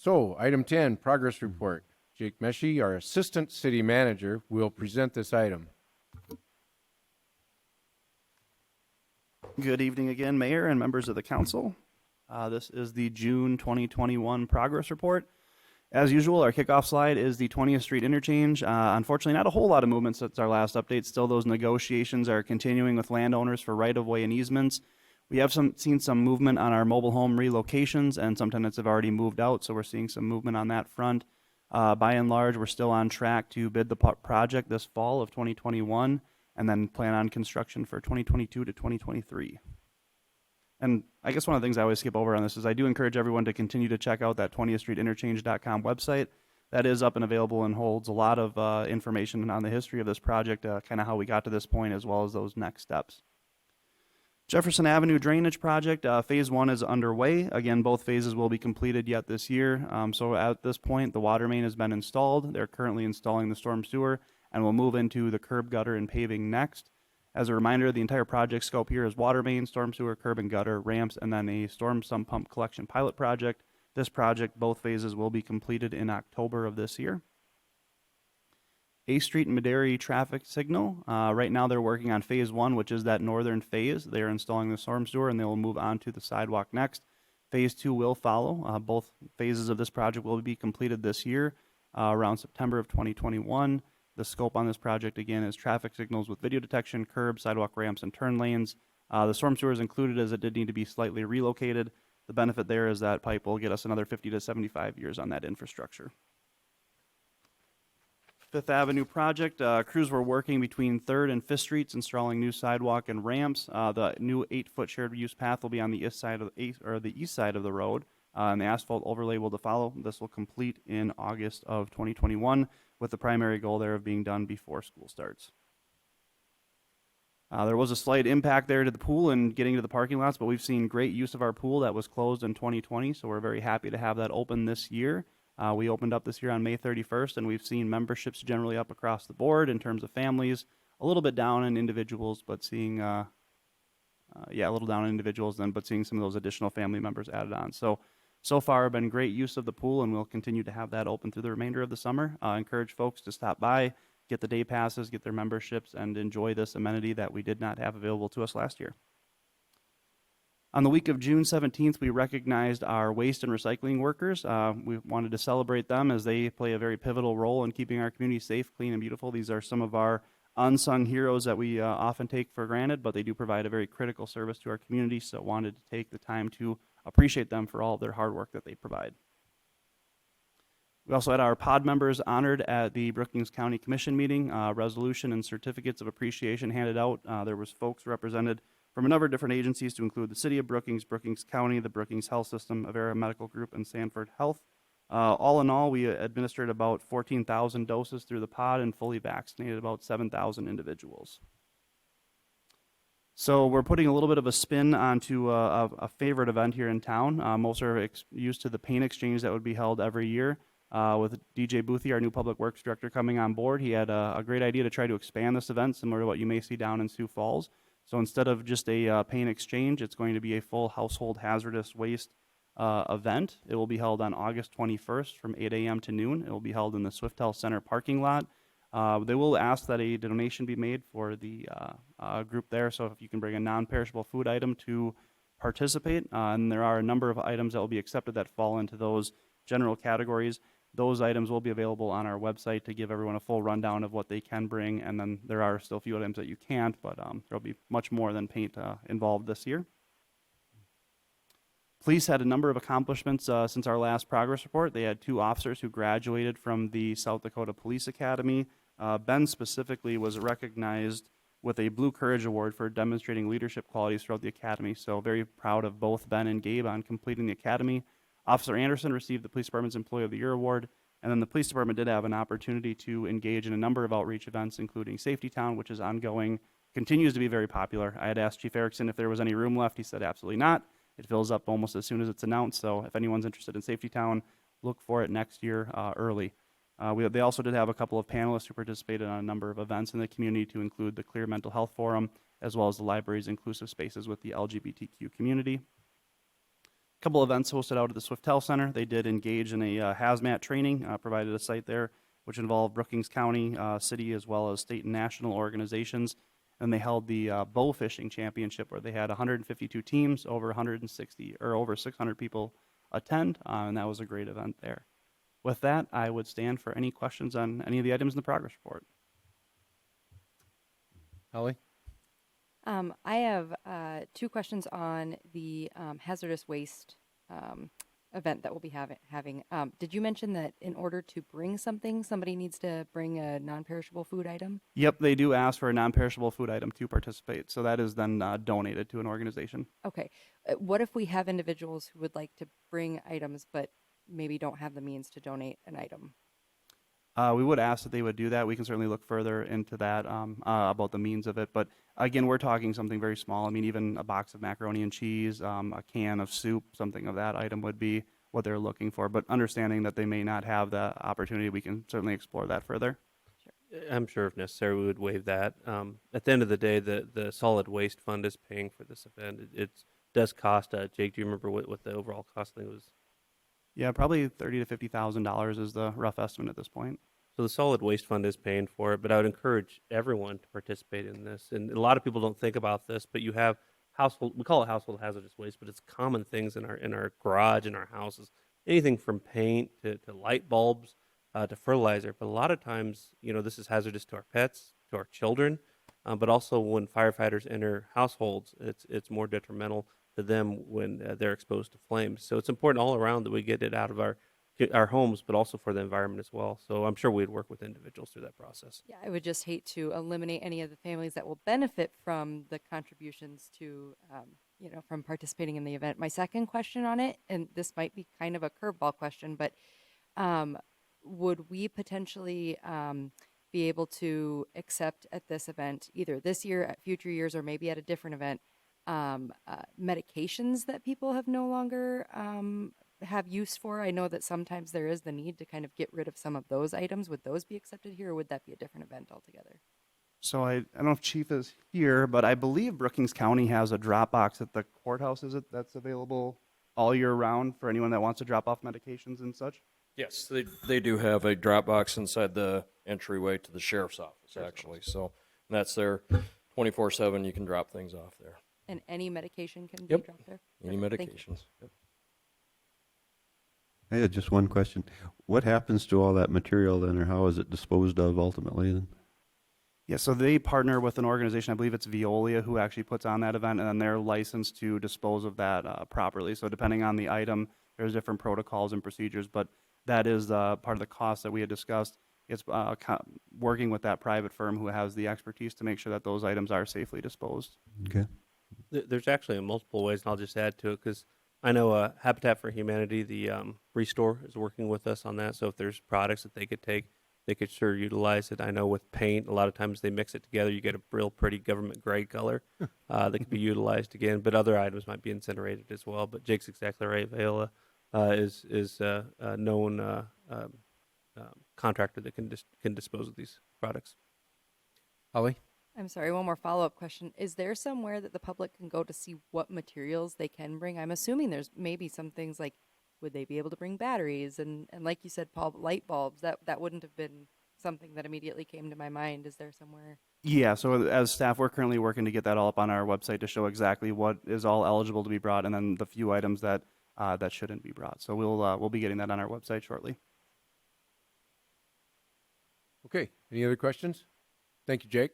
So, item 10, progress report. Jake Meshke, our Assistant City Manager, will present this item. Good evening again, Mayor and members of the council. This is the June 2021 progress report. As usual, our kickoff slide is the 20th Street interchange. Unfortunately, not a whole lot of movement since our last update. Still, those negotiations are continuing with landowners for right-of-way and easements. We have seen some movement on our mobile home relocations, and some tenants have already moved out, so we're seeing some movement on that front. By and large, we're still on track to bid the project this fall of 2021, and then plan on construction for 2022 to 2023. And I guess one of the things I always skip over on this is I do encourage everyone to continue to check out that 20thstreetinterchange.com website. That is up and available and holds a lot of information on the history of this project, kind of how we got to this point, as well as those next steps. Jefferson Avenue Drainage Project, Phase 1 is underway. Again, both phases will be completed yet this year. So at this point, the water main has been installed. They're currently installing the storm sewer, and we'll move into the curb, gutter, and paving next. As a reminder, the entire project scope here is water main, storm sewer, curb and gutter, ramps, and then a storm sump pump collection pilot project. This project, both phases will be completed in October of this year. A Street and Maderi traffic signal. Right now they're working on phase 1, which is that northern phase. They're installing the storm sewer and they will move on to the sidewalk next. Phase 2 will follow. Both phases of this project will be completed this year, around September of 2021. The scope on this project, again, is traffic signals with video detection, curb, sidewalk ramps, and turn lanes. The storm sewer is included as it did need to be slightly relocated. The benefit there is that pipe will get us another 50 to 75 years on that infrastructure. Fifth Avenue project, crews were working between 3rd and 5th Streets installing new sidewalk and ramps. The new 8-foot shared use path will be on the east side of the road, and the asphalt overlay will follow. This will complete in August of 2021, with the primary goal there of being done before school starts. There was a slight impact there to the pool and getting to the parking lots, but we've seen great use of our pool that was closed in 2020, so we're very happy to have that open this year. We opened up this year on May 31st, and we've seen memberships generally up across the board in terms of families, a little bit down in individuals, but seeing, a little down in individuals then, but seeing some of those additional family members added on. So far, been great use of the pool, and we'll continue to have that open through the remainder of the summer. Encourage folks to stop by, get the day passes, get their memberships, and enjoy this amenity that we did not have available to us last year. On the week of June 17th, we recognized our waste and recycling workers. We wanted to celebrate them as they play a very pivotal role in keeping our community safe, clean, and beautiful. These are some of our unsung heroes that we often take for granted, but they do provide a very critical service to our community, so wanted to take the time to appreciate them for all of their hard work that they provide. We also had our pod members honored at the Brookings County Commission meeting. Resolution and certificates of appreciation handed out. There was folks represented from a number of different agencies to include the City of Brookings, Brookings County, the Brookings Health System, Avera Medical Group, and Sanford Health. All in all, we administered about 14,000 doses through the pod and fully vaccinated about 7,000 individuals. So we're putting a little bit of a spin onto a favorite event here in town. Most are used to the paint exchange that would be held every year. With DJ Boothie, our new Public Works Director, coming on board, he had a great idea to try to expand this event, similar to what you may see down in Sioux Falls. So instead of just a paint exchange, it's going to be a full household hazardous waste event. It will be held on August 21st from 8 a.m. to noon. It will be held in the Swiftel Center parking lot. They will ask that a donation be made for the group there, so if you can bring a non-perishable food item to participate, and there are a number of items that will be accepted that fall into those general categories. Those items will be available on our website to give everyone a full rundown of what they can bring, and then there are still a few items that you can't, but there'll be much more than paint involved this year. Police had a number of accomplishments since our last progress report. They had 2 officers who graduated from the South Dakota Police Academy. Ben specifically was recognized with a Blue Courage Award for demonstrating leadership qualities throughout the academy, so very proud of both Ben and Gabe on completing the academy. Officer Anderson received the Police Department's Employee of the Year Award, and then the Police Department did have an opportunity to engage in a number of outreach events, including Safety Town, which is ongoing, continues to be very popular. I had asked Chief Erickson if there was any room left. He said absolutely not. It fills up almost as soon as it's announced, so if anyone's interested in Safety Town, look for it next year early. They also did have a couple of panelists who participated on a number of events in the community, to include the Clear Mental Health Forum, as well as the library's inclusive spaces with the LGBTQ community. couple events hosted out at the Swiftel Center. They did engage in a hazmat training, provided a site there, which involved Brookings County, city, as well as state and national organizations. And they held the bow fishing championship, where they had 152 teams, over 160 or over 600 people attend, and that was a great event there. With that, I would stand for any questions on any of the items in the progress report. Holly? I have two questions on the hazardous waste event that we'll be having. Did you mention that in order to bring something, somebody needs to bring a non-perishable food item? Yep, they do ask for a non-perishable food item to participate, so that is then donated to an organization. Okay. What if we have individuals who would like to bring items but maybe don't have the means to donate an item? We would ask that they would do that. We can certainly look further into that about the means of it. But again, we're talking something very small. I mean, even a box of macaroni and cheese, a can of soup, something of that item would be what they're looking for. But understanding that they may not have the opportunity, we can certainly explore that further. I'm sure if necessary, we would waive that. At the end of the day, the solid waste fund is paying for this event. It does cost, Jake, do you remember what the overall cost thing was? Yeah, probably $30,000 to $50,000 is the rough estimate at this point. So the solid waste fund is paying for it, but I would encourage everyone to participate in this. And a lot of people don't think about this, but you have we call it household hazardous waste, but it's common things in our garage, in our houses, anything from paint to light bulbs to fertilizer. But a lot of times, this is hazardous to our pets, to our children, but also when firefighters enter households, it's more detrimental to them when they're exposed to flames. So it's important all around that we get it out of our homes, but also for the environment as well. So I'm sure we'd work with individuals through that process. Yeah, I would just hate to eliminate any of the families that will benefit from the contributions to, from participating in the event. My second question on it, and this might be kind of a curveball question, but would we potentially be able to accept at this event, either this year, at future years, or maybe at a different event, medications that people have no longer have use for? I know that sometimes there is the need to kind of get rid of some of those items. Would those be accepted here, or would that be a different event altogether? So I don't know if Chief is here, but I believe Brookings County has a drop box at the courthouse. Is it that's available all year round for anyone that wants to drop off medications and such? Yes, they do have a drop box inside the entryway to the sheriff's office, actually. So that's there 24/7. You can drop things off there. And any medication can Yep. be dropped there? Any Perfect. Thank you. medications. Yep. I had just one question. What happens to all that material then, or how is it disposed of ultimately then? Yeah, so they partner with an organization, I believe it's Veolia, who actually puts on that event, and then they're licensed to dispose of that properly. So depending on the item, there's different protocols and procedures, but that is part of the cost that we had discussed. It's working with that private firm who has the expertise to make sure that those items are safely disposed. Okay. There's actually multiple ways, and I'll just add to it because I know Habitat for Humanity, the Restore, is working with us on that. So if there's products that they could take, they could sure utilize it. I know with paint, a lot of times they mix it together. You get a real pretty government grade color that could be utilized again. But other items might be incinerated as well. But Jake's exactly right. Viola is a known contractor that can dispose of these products. Holly? I'm sorry, one more follow-up question. Is there somewhere that the public can go to see what materials they can bring? I'm assuming there's maybe some things like, would they be able to bring batteries? And like you said, Paul, light bulbs. That wouldn't have been something that immediately came to my mind. Is there somewhere? Yeah, so as staff, we're currently working to get that all up on our website to show exactly what is all eligible to be brought, and then the few items that that shouldn't be brought. So we'll be getting that on our website shortly. Okay. Any other questions? Thank you, Jake.